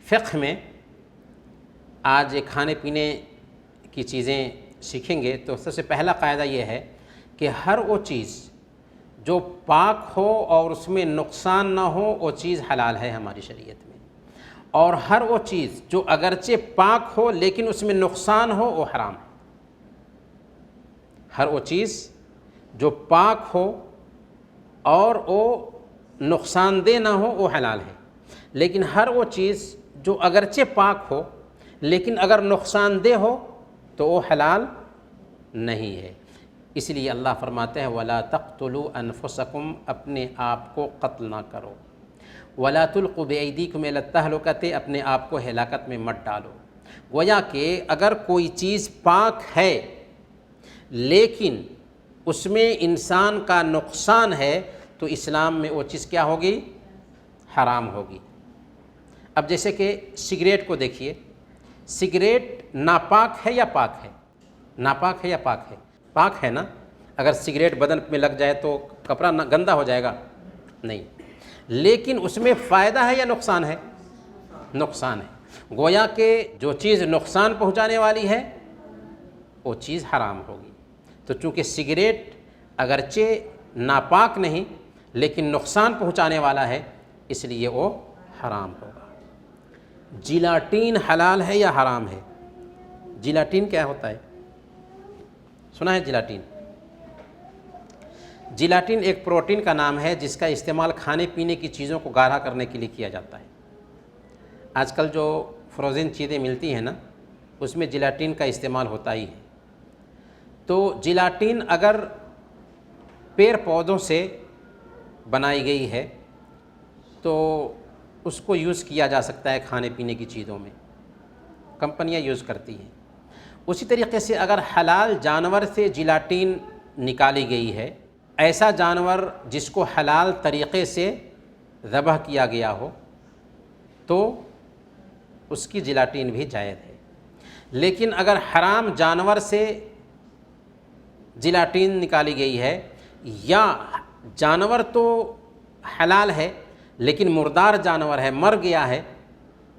فقہ میں آج کھانے پینے کی چیزیں سیکھیں گے تو سب سے پہلا قاعدہ یہ ہے کہ ہر وہ چیز جو پاک ہو اور اس میں نقصان نہ ہو وہ چیز حلال ہے ہماری شریعت میں، اور ہر وہ چیز جو اگرچہ پاک ہو لیکن اس میں نقصان ہو وہ حرام ہے۔ ہر وہ چیز جو پاک ہو اور وہ نقصان دہ نہ ہو وہ حلال ہے، لیکن ہر وہ چیز جو اگرچہ پاک ہو لیکن اگر نقصان دہ ہو تو وہ حلال نہیں ہے۔ اس لیے اللہ فرماتے ہیں وَلَا تَقْتُلُوا أَنفُسَكُمْ، اپنے آپ کو قتل نہ کرو، وَلَا تُلْقُوا بِأَيْدِيكُمْ إِلَى التَّهْلُكَةِ، اپنے آپ کو ہلاکت میں مت ڈالو۔ گویا کہ اگر کوئی چیز پاک ہے لیکن اس میں انسان کا نقصان ہے تو اسلام میں وہ چیز کیا ہوگی؟ حرام ہوگی۔ اب جیسے کہ سگریٹ کو دیکھیے، سگریٹ ناپاک ہے یا پاک ہے؟ ناپاک ہے یا پاک ہے؟ پاک ہے نا۔ اگر سگریٹ بدن میں لگ جائے تو کپڑا گندا ہو جائے گا؟ نہیں، لیکن اس میں فائدہ ہے یا نقصان ہے؟ نقصان ہے۔ گویا کہ جو چیز نقصان پہنچانے والی ہے وہ چیز حرام ہوگی۔ تو چونکہ سگریٹ اگرچہ ناپاک نہیں لیکن نقصان پہنچانے والا ہے اس لیے وہ حرام ہوگا۔ جیلاٹین حلال ہے یا حرام ہے؟ جیلاٹین کیا ہوتا ہے؟ سنا ہے جیلاٹین؟ جیلاٹین ایک پروٹین کا نام ہے جس کا استعمال کھانے پینے کی چیزوں کو گاڑھا کرنے کے لیے کیا جاتا ہے۔ آج کل جو فروزن چیزیں ملتی ہیں نا اس میں جیلاٹین کا استعمال ہوتا ہی ہے۔ تو جیلاٹین اگر پیڑ پودوں سے بنائی گئی ہے تو اس کو یوز کیا جا سکتا ہے کھانے پینے کی چیزوں میں، کمپنیاں یوز کرتی ہیں۔ اسی طریقے سے اگر حلال جانور سے جیلاٹین نکالی گئی ہے، ایسا جانور جس کو حلال طریقے سے ذبح کیا گیا ہو تو اس کی جیلاٹین بھی جائز ہے۔ لیکن اگر حرام جانور سے جیلاٹین نکالی گئی ہے یا جانور تو حلال ہے لیکن مردار جانور ہے، مر گیا ہے،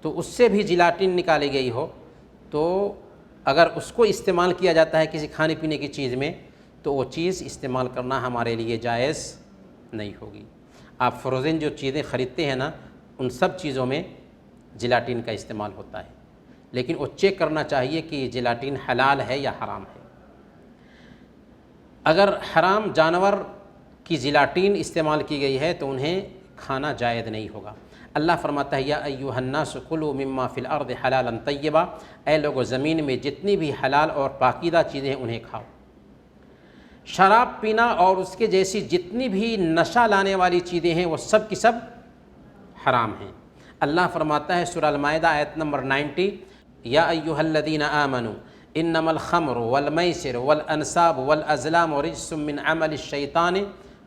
تو اس سے بھی جیلاٹین نکالی گئی ہو تو اگر اس کو استعمال کیا جاتا ہے کسی کھانے پینے کی چیز میں تو وہ چیز استعمال کرنا ہمارے لیے جائز نہیں ہوگی۔ آپ فروزن جو چیزیں خریدتے ہیں نا ان سب چیزوں میں جیلاٹین کا استعمال ہوتا ہے، لیکن وہ چیک کرنا چاہیے کہ یہ جیلاٹین حلال ہے یا حرام ہے۔ اگر حرام جانور کی جیلاٹین استعمال کی گئی ہے تو انہیں کھانا جائز نہیں ہوگا۔ اللہ فرماتا ہے یا ایھا الناس کلوا مما فی الارض حلالا طیبا، اے لوگو زمین میں جتنی بھی حلال اور پاکیزہ چیزیں ہیں انہیں کھاؤ۔ شراب پینا اور اس کے جیسی جتنی بھی نشہ لانے والی چیزیں ہیں وہ سب کی سب حرام ہیں۔ اللہ فرماتا ہے سورہ المائدہ آیت نمبر 90 یا ایھا الذین آمنوا انما الخمر والمیسر والانصاب والازلام رجس من عمل الشیطان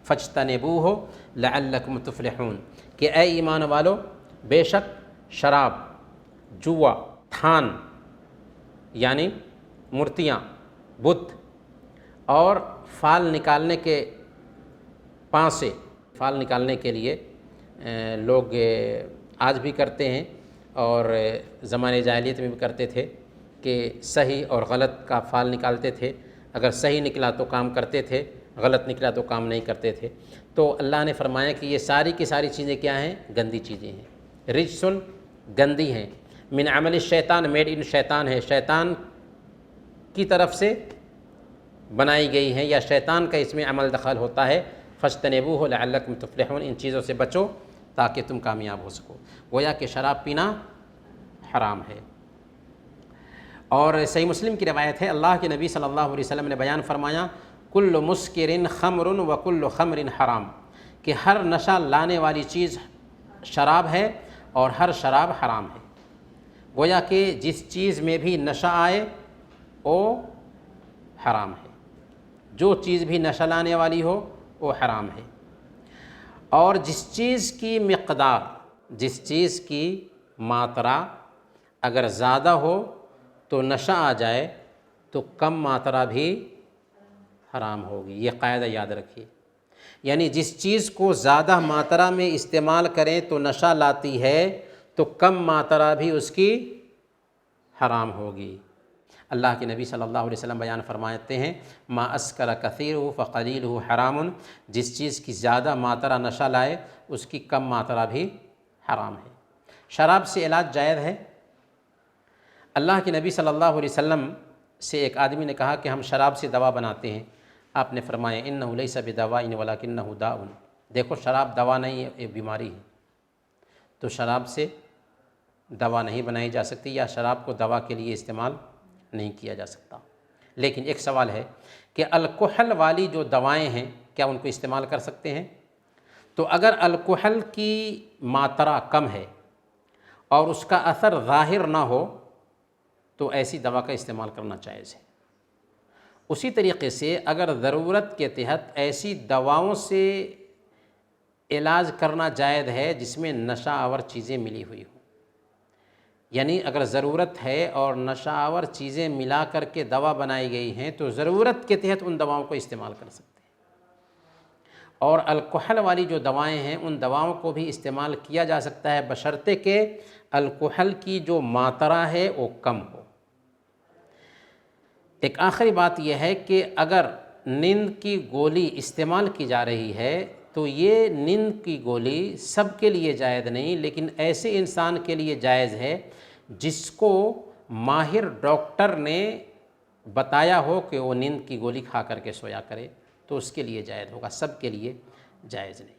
فاجتنبوہ لعلکم تفلحون، کہ اے ایمان والو بے شک شراب، جوا، تھان یعنی مورتیاں، بت اور فال نکالنے کے پانسے، فال نکالنے کے لیے لوگ آج بھی کرتے ہیں اور زمانے جاہلیت میں بھی کرتے تھے کہ صحیح اور غلط کا فال نکالتے تھے، اگر صحیح نکلا تو کام کرتے تھے، غلط نکلا تو کام نہیں کرتے تھے۔ تو اللہ نے فرمایا کہ یہ ساری کی ساری چیزیں کیا ہیں؟ گندی چیزیں ہیں، رجسن گندی ہیں، من عمل الشیطان میڈ ان شیطان ہے، شیطان کی طرف سے بنائی گئی ہیں یا شیطان کا اس میں عمل دخل ہوتا ہے۔ فاجتنبوہ لعلکم تفلحون، ان چیزوں سے بچو تاکہ تم کامیاب ہو سکو۔ گویا کہ شراب پینا حرام ہے۔ اور صحیح مسلم کی روایت ہے اللہ کے نبی صلی اللہ علیہ وسلم نے بیان فرمایا کل مسکر خمر و کل خمر حرام، کہ ہر نشہ لانے والی چیز شراب ہے اور ہر شراب حرام ہے۔ گویا کہ جس چیز میں بھی نشہ آئے وہ حرام ہے، جو چیز بھی نشہ لانے والی ہو وہ حرام ہے۔ اور جس چیز کی مقدار، جس چیز کی ماترا اگر زیادہ ہو تو نشہ آ جائے تو کم ماترا بھی حرام ہوگی، یہ قاعدہ یاد رکھیے۔ یعنی جس چیز کو زیادہ ماترا میں استعمال کریں تو نشہ لاتی ہے تو کم ماترا بھی اس کی حرام ہوگی۔ اللہ کے نبی صلی اللہ علیہ وسلم بیان فرماتے ہیں ما اسکر کثیرہ فقلیلہ حرام، جس چیز کی زیادہ ماترا نشہ لائے اس کی کم ماترا بھی حرام ہے۔ شراب سے علاج جائز ہے۔ اللہ کے نبی صلی اللہ علیہ وسلم سے ایک آدمی نے کہا کہ ہم شراب سے دوا بناتے ہیں۔ آپ نے فرمایا انہ لیس بدواء ولکنہ داء، دیکھو شراب دوا نہیں ہے، ایک بیماری ہے، تو شراب سے دوا نہیں بنائی جا سکتی، یا شراب کو دوا کے لیے استعمال نہیں کیا جا سکتا۔ لیکن ایک سوال ہے کہ الکحل والی جو دوائیں ہیں کیا ان کو استعمال کر سکتے ہیں؟ تو اگر الکحل کی ماترا کم ہے اور اس کا اثر ظاہر نہ ہو تو ایسی دوا کا استعمال کرنا جائز ہے۔ اسی طریقے سے اگر ضرورت کے تحت ایسی دواؤں سے علاج کرنا جائز ہے جس میں نشہ آور چیزیں ملی ہوئی ہوں، یعنی اگر ضرورت ہے اور نشہ آور چیزیں ملا کر کے دوا بنائی گئی ہیں تو ضرورت کے تحت ان دواؤں کو استعمال کر سکتے ہیں۔ اور الکحل والی جو دوائیں ہیں ان دواؤں کو بھی استعمال کیا جا سکتا ہے بشرطے کہ الکحل کی جو ماترا ہے وہ کم ہو۔ ایک آخری بات یہ ہے کہ اگر نیند کی گولی استعمال کی جا رہی ہے تو یہ نیند کی گولی سب کے لیے جائز نہیں، لیکن ایسے انسان کے لیے جائز ہے جس کو ماہر ڈاکٹر نے بتایا ہو کہ وہ نیند کی گولی کھا کر کے سویا کرے، تو اس کے لیے جائز ہوگا، سب کے لیے جائز نہیں۔